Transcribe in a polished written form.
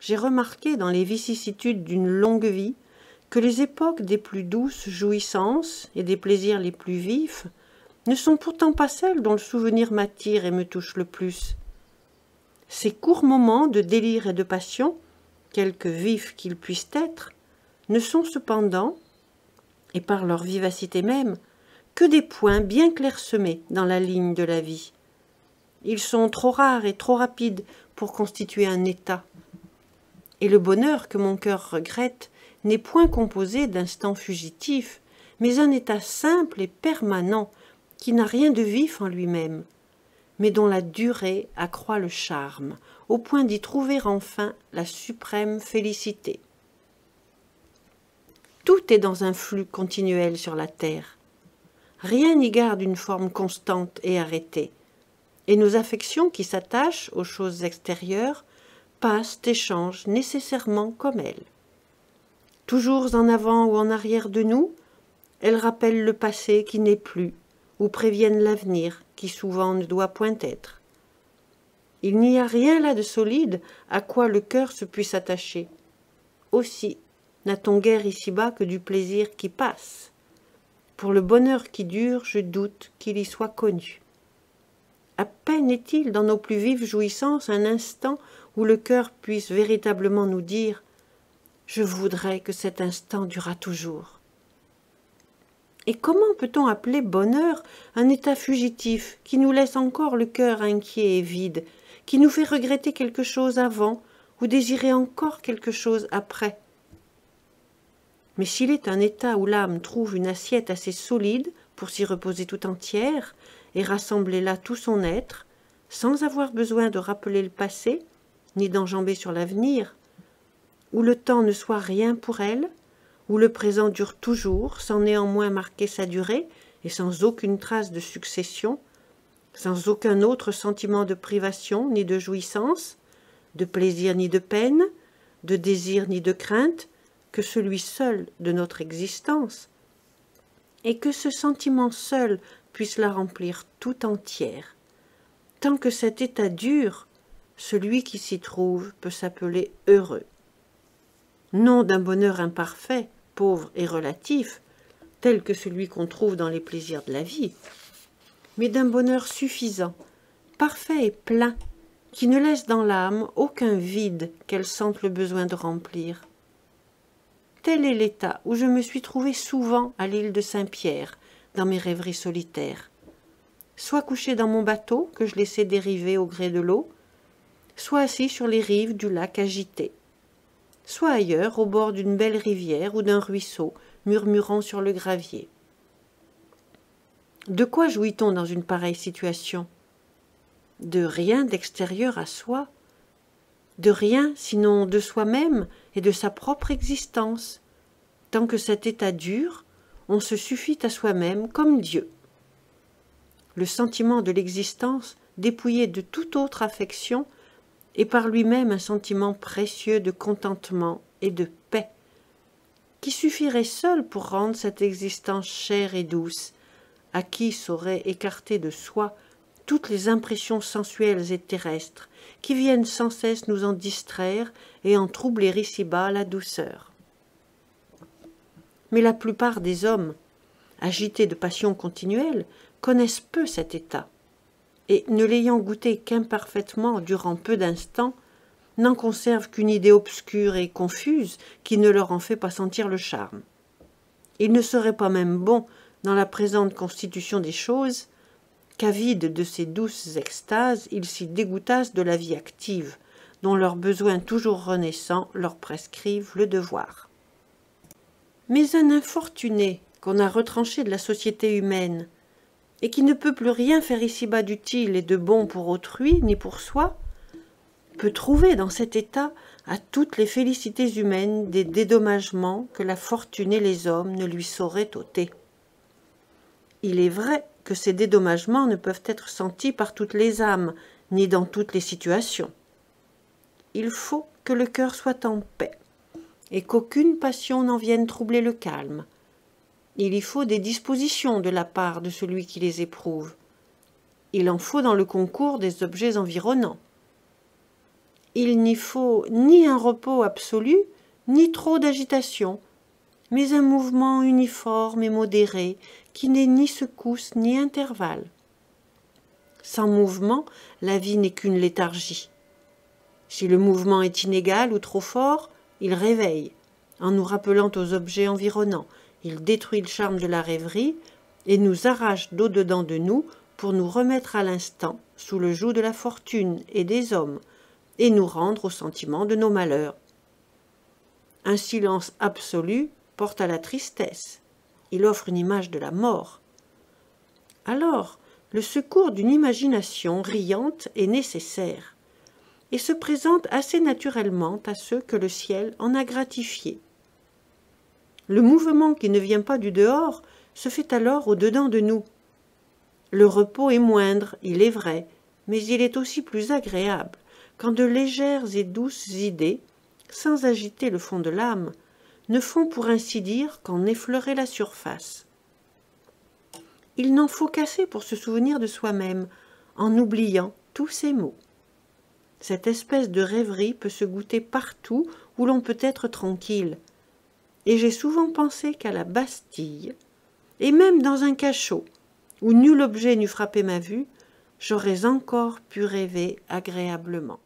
j'ai remarqué dans les vicissitudes d'une longue vie que les époques des plus douces jouissances et des plaisirs les plus vifs ne sont pourtant pas celles dont le souvenir m'attire et me touche le plus. Ces courts moments de délire et de passion, quelque vifs qu'ils puissent être, ne sont cependant, et par leur vivacité même, que des points bien clairsemés dans la ligne de la vie. Ils sont trop rares et trop rapides pour constituer un état. Et le bonheur que mon cœur regrette n'est point composé d'instants fugitifs, mais un état simple et permanent qui n'a rien de vif en lui-même, mais dont la durée accroît le charme, au point d'y trouver enfin la suprême félicité. Tout est dans un flux continuel sur la terre. Rien n'y garde une forme constante et arrêtée, et nos affections qui s'attachent aux choses extérieures passent et changent nécessairement comme elles. Toujours en avant ou en arrière de nous, elles rappellent le passé qui n'est plus, ou préviennent l'avenir qui souvent ne doit point être. Il n'y a rien là de solide à quoi le cœur se puisse attacher. Aussi n'a-t-on guère ici-bas que du plaisir qui passe. Pour le bonheur qui dure, je doute qu'il y soit connu. À peine est-il dans nos plus vives jouissances un instant où le cœur puisse véritablement nous dire « Je voudrais que cet instant durât toujours ». Et comment peut-on appeler bonheur un état fugitif qui nous laisse encore le cœur inquiet et vide, qui nous fait regretter quelque chose avant ou désirer encore quelque chose après? Mais s'il est un état où l'âme trouve une assiette assez solide pour s'y reposer tout entière et rassembler là tout son être, sans avoir besoin de rappeler le passé, ni d'enjamber sur l'avenir, où le temps ne soit rien pour elle, où le présent dure toujours, sans néanmoins marquer sa durée et sans aucune trace de succession, sans aucun autre sentiment de privation ni de jouissance, de plaisir ni de peine, de désir ni de crainte, que celui seul de notre existence, et que ce sentiment seul puisse la remplir tout entière. Tant que cet état dure, celui qui s'y trouve peut s'appeler heureux. Non d'un bonheur imparfait, pauvre et relatif, tel que celui qu'on trouve dans les plaisirs de la vie, mais d'un bonheur suffisant, parfait et plein, qui ne laisse dans l'âme aucun vide qu'elle sente le besoin de remplir. Tel est l'état où je me suis trouvé souvent à l'île de Saint-Pierre, dans mes rêveries solitaires. Soit couché dans mon bateau, que je laissais dériver au gré de l'eau, soit assis sur les rives du lac agité, soit ailleurs, au bord d'une belle rivière ou d'un ruisseau, murmurant sur le gravier. De quoi jouit-on dans une pareille situation? De rien d'extérieur à soi, de rien sinon de soi-même et de sa propre existence. Tant que cet état dure, on se suffit à soi-même comme Dieu. Le sentiment de l'existence, dépouillé de toute autre affection, est par lui-même un sentiment précieux de contentement et de paix, qui suffirait seul pour rendre cette existence chère et douce, à qui saurait écarter de soi toutes les impressions sensuelles et terrestres, qui viennent sans cesse nous en distraire et en troubler ici-bas la douceur. Mais la plupart des hommes, agités de passions continuelles, connaissent peu cet état, et, ne l'ayant goûté qu'imparfaitement durant peu d'instants, n'en conservent qu'une idée obscure et confuse qui ne leur en fait pas sentir le charme. Il ne serait pas même bon, dans la présente constitution des choses, qu'avides de ces douces extases, ils s'y dégoûtassent de la vie active, dont leurs besoins toujours renaissants leur prescrivent le devoir. Mais un infortuné qu'on a retranché de la société humaine, et qui ne peut plus rien faire ici-bas d'utile et de bon pour autrui ni pour soi, peut trouver dans cet état à toutes les félicités humaines des dédommagements que la fortune et les hommes ne lui sauraient ôter. Il est vrai que ces dédommagements ne peuvent être sentis par toutes les âmes, ni dans toutes les situations. Il faut que le cœur soit en paix, et qu'aucune passion n'en vienne troubler le calme. Il y faut des dispositions de la part de celui qui les éprouve. Il en faut dans le concours des objets environnants. Il n'y faut ni un repos absolu, ni trop d'agitation, mais un mouvement uniforme et modéré, qui n'est ni secousse ni intervalle. Sans mouvement, la vie n'est qu'une léthargie. Si le mouvement est inégal ou trop fort, il réveille, en nous rappelant aux objets environnants. Il détruit le charme de la rêverie et nous arrache d'au-dedans de nous pour nous remettre à l'instant sous le joug de la fortune et des hommes et nous rendre au sentiment de nos malheurs. Un silence absolu porte à la tristesse. Il offre une image de la mort. Alors, le secours d'une imagination riante est nécessaire et se présente assez naturellement à ceux que le ciel en a gratifiés. Le mouvement qui ne vient pas du dehors se fait alors au-dedans de nous. Le repos est moindre, il est vrai, mais il est aussi plus agréable quand de légères et douces idées, sans agiter le fond de l'âme, ne font pour ainsi dire qu'en effleurer la surface. Il n'en faut qu'assez pour se souvenir de soi-même, en oubliant tous ces mots. Cette espèce de rêverie peut se goûter partout où l'on peut être tranquille, et j'ai souvent pensé qu'à la Bastille, et même dans un cachot, où nul objet n'eût frappé ma vue, j'aurais encore pu rêver agréablement.